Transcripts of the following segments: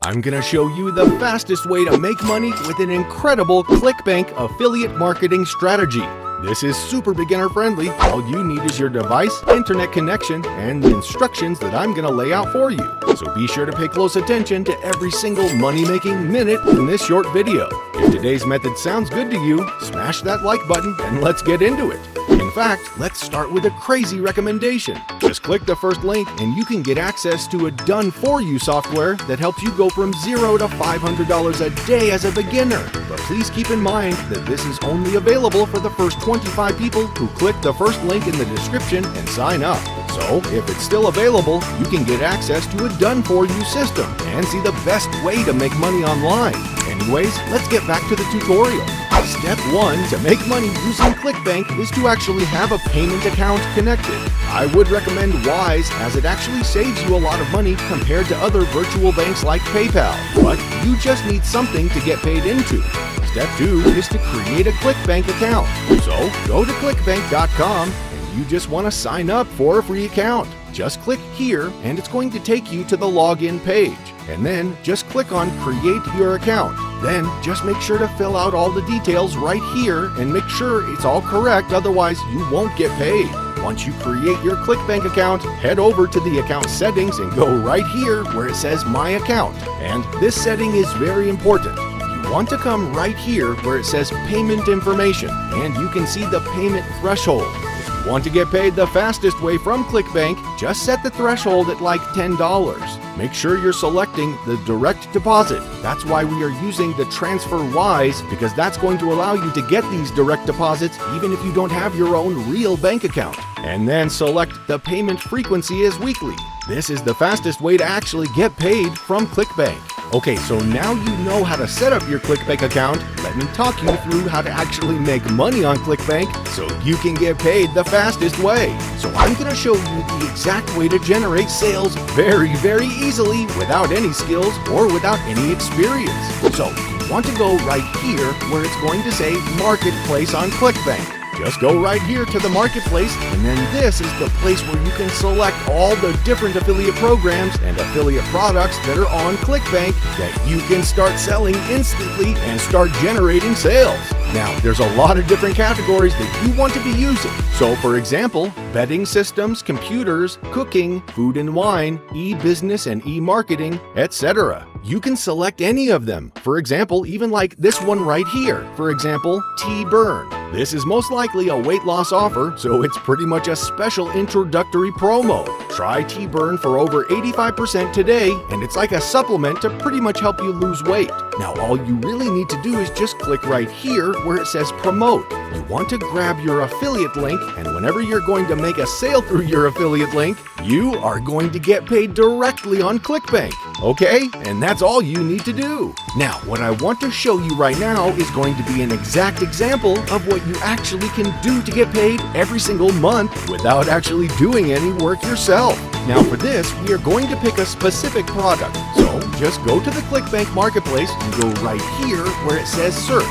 I'm gonna show you the fastest way to make money with an incredible Clickbank affiliate marketing strategy. This is super beginner friendly. All you need is your device, internet connection, and the instructions that I'm gonna lay out for you. So be sure to pay close attention to every single money-making minute in this short video. If today's method sounds good to you, smash that like button and let's get into it. In fact, let's start with a crazy recommendation. Just click the first link and you can get access to a done-for-you software that helps you go from $0 to $500 a day as a beginner. But please keep in mind that this is only available for the first 25 people who click the first link in the description and sign up. So, if it's still available, you can get access to a done-for-you system and see the best way to make money online. Anyways, let's get back to the tutorial. Step 1 to make money using Clickbank is to actually have a payment account connected. I would recommend Wise as it actually saves you a lot of money compared to other virtual banks like PayPal, but you just need something to get paid into. Step 2 is to create a Clickbank account. So go to clickbank.com and you just want to sign up for a free account. Just click here and it's going to take you to the login page. And then just click on Create Your Account. Then just make sure to fill out all the details right here and make sure it's all correct, otherwise you won't get paid. Once you create your Clickbank account, head over to the account settings and go right here where it says My Account. And this setting is very important. You want to come right here where it says Payment Information and you can see the payment threshold. If you want to get paid the fastest way from Clickbank, just set the threshold at like $10. Make sure you're selecting the direct deposit. That's why we are using the Transfer Wise, because that's going to allow you to get these direct deposits even if you don't have your own real bank account. And then select the payment frequency as weekly. This is the fastest way to actually get paid from Clickbank. Okay, so now you know how to set up your Clickbank account. Let me talk you through how to actually make money on Clickbank so you can get paid the fastest way. So I'm going to show you the exact way to generate sales very easily without any skills or without any experience. So you want to go right here where it's going to say Marketplace on Clickbank. Just go right here to the marketplace, and then this is the place where you can select all the different affiliate programs and affiliate products that are on Clickbank that you can start selling instantly and start generating sales. Now, there's a lot of different categories that you want to be using. So, for example, betting systems, computers, cooking, food and wine, e-business and e-marketing, etc. You can select any of them. For example, even like this one right here. For example, T-Burn. This is most likely a weight loss offer, so it's pretty much a special introductory promo. Try T-Burn for over 85% today, and it's like a supplement to pretty much help you lose weight. Now, all you really need to do is just click right here where it says Promote. You want to grab your affiliate link, and whenever you're going to make a sale through your affiliate link, you are going to get paid directly on Clickbank. Okay? And that's all you need to do. Now, what I want to show you right now is going to be an exact example of what you actually can do to get paid every single month without actually doing any work yourself. Now for this, we are going to pick a specific product. So just go to the Clickbank Marketplace and go right here where it says Search.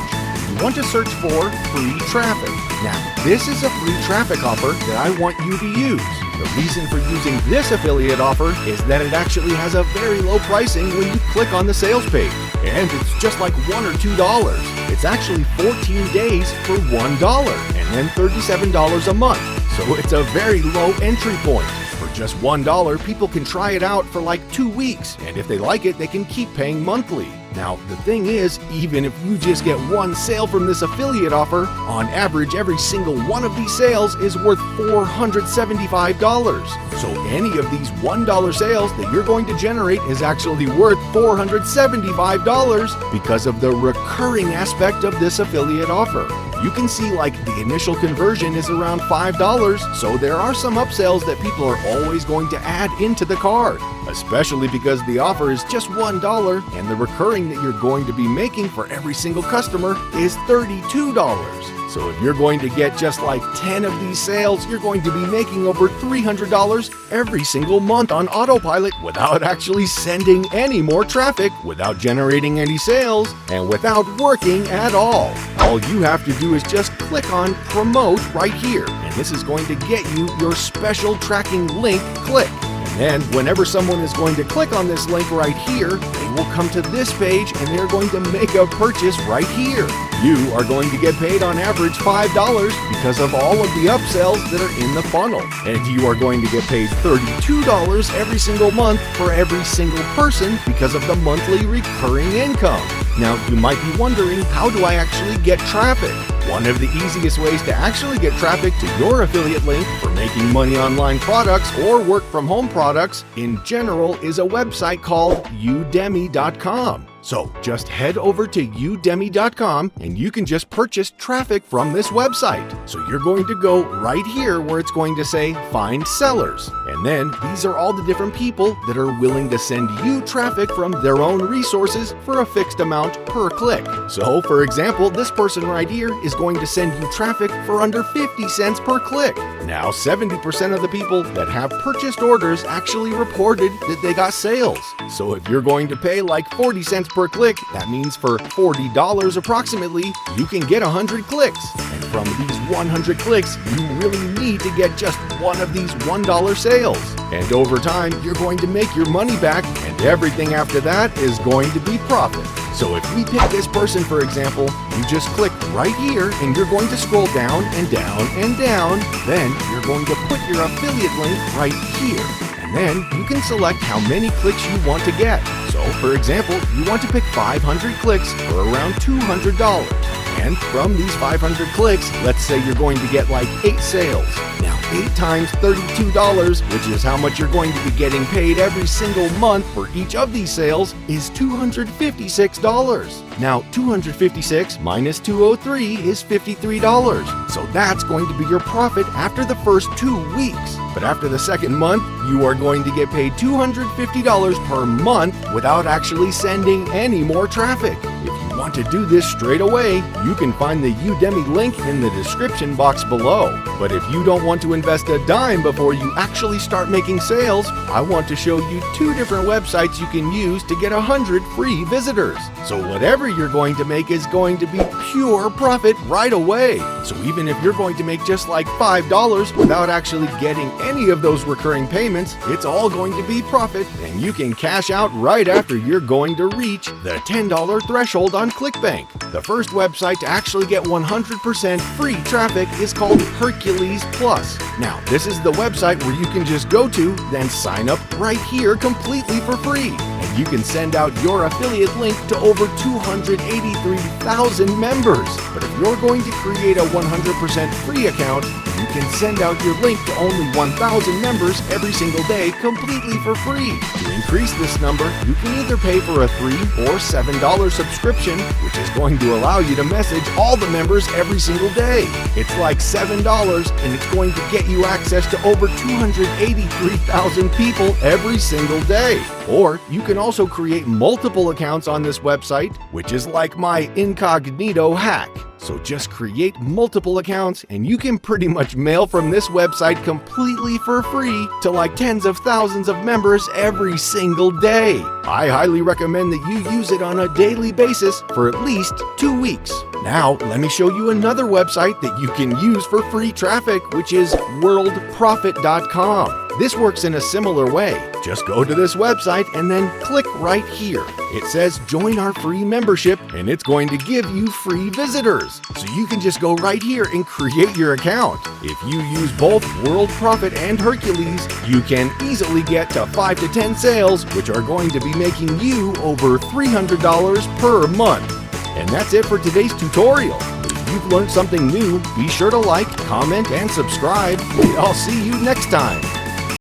You want to search for free traffic. Now, this is a free traffic offer that I want you to use. The reason for using this affiliate offer is that it actually has a very low pricing when you click on the sales page. And it's just like $1 or $2. It's actually 14 days for $1 and then $37 a month. So it's a very low entry point. For just $1, people can try it out for like 2 weeks. And if they like it, they can keep paying monthly. Now, the thing is, even if you just get one sale from this affiliate offer, on average, every single one of these sales is worth $475. So any of these $1 sales that you're going to generate is actually worth $475 because of the recurring aspect of this affiliate offer. You can see like the initial conversion is around $5, so there are some upsells that people are always going to add into the cart, especially because the offer is just $1 and the recurring that you're going to be making for every single customer is $32. So if you're going to get just like 10 of these sales, you're going to be making over $300 every single month on autopilot without actually sending any more traffic, without generating any sales, and without working at all. All you have to do is just click on Promote right here, and this is going to get you your special tracking link click. then whenever someone is going to click on this link right here, they will come to this page and they're going to make a purchase right here. You are going to get paid on average $5 because of all of the upsells that are in the funnel. And you are going to get paid $32 every single month for every single person because of the monthly recurring income. Now, you might be wondering, how do I actually get traffic? One of the easiest ways to actually get traffic to your affiliate link for making money online products or work from home products in general is a website called Udemy.com. So just head over to Udemy.com and you can just purchase traffic from this website. So you're going to go right here where it's going to say find sellers. And then these are all the different people that are willing to send you traffic from their own resources for a fixed amount per click. So for example, this person right here is going to send you traffic for under 50 cents per click. Now 70% of the people that have purchased orders actually reported that they got sales. So if you're going to pay like 40 cents per click, that means for $40 approximately, you can get 100 clicks. And from these 100 clicks, you really need to get just one of these $1 sales. And over time, you're going to make your money back, and everything after that is going to be profit. So if we pick this person, for example, you just click right here and you're going to scroll down and down and down. Then you're going to put your affiliate link right here. And then you can select how many clicks you want to get. So for example, you want to pick 500 clicks for around $200. And from these 500 clicks, let's say you're going to get like 8 sales. Now 8 times $32, which is how much you're going to be getting paid every single month for each of these sales, is $256. Now 256 minus 203 is $53. So that's going to be your profit after the first 2 weeks. But after the second month, you are going to get paid $250 per month without actually sending any more traffic. If you want to do this straight away, you can find the Udemy link in the description box below. But if you don't want to invest a dime before you actually start making sales, I want to show you 2 different websites you can use to get 100 free visitors. So whatever you're going to make is going to be pure profit right away. So even if you're going to make just like $5 without actually getting any of those recurring payments, it's all going to be profit, and you can cash out right after you're going to reach the $10 threshold on Clickbank. The first website to actually get 100% free traffic is called Hercules Plus. Now, this is the website where you can just go to, then sign up right here completely for free. And you can send out your affiliate link to over 283,000 members. But if you're going to create a 100% free account, you can send out your link to only 1,000 members every single day completely for free. To increase this number, you can either pay for a $3 or $7 subscription, which is going to allow you to message all the members every single day. It's like $7 and it's going to get you access to over 283,000 people every single day. Or you can also create multiple accounts on this website, which is like my incognito hack. So just create multiple accounts and you can pretty much mail from this website completely for free to like tens of thousands of members every single day. I highly recommend that you use it on a daily basis for at least 2 weeks. Now, let me show you another website that you can use for free traffic, which is worldprofit.com. This works in a similar way. Just go to this website and then click right here. It says join our free membership and it's going to give you free visitors. So you can just go right here and create your account. If you use both World Profit and Hercules, you can easily get to 5 to 10 sales, which are going to be making you over $300 per month. And that's it for today's tutorial. If you've learned something new, be sure to like, comment, and subscribe. And I'll see you next time.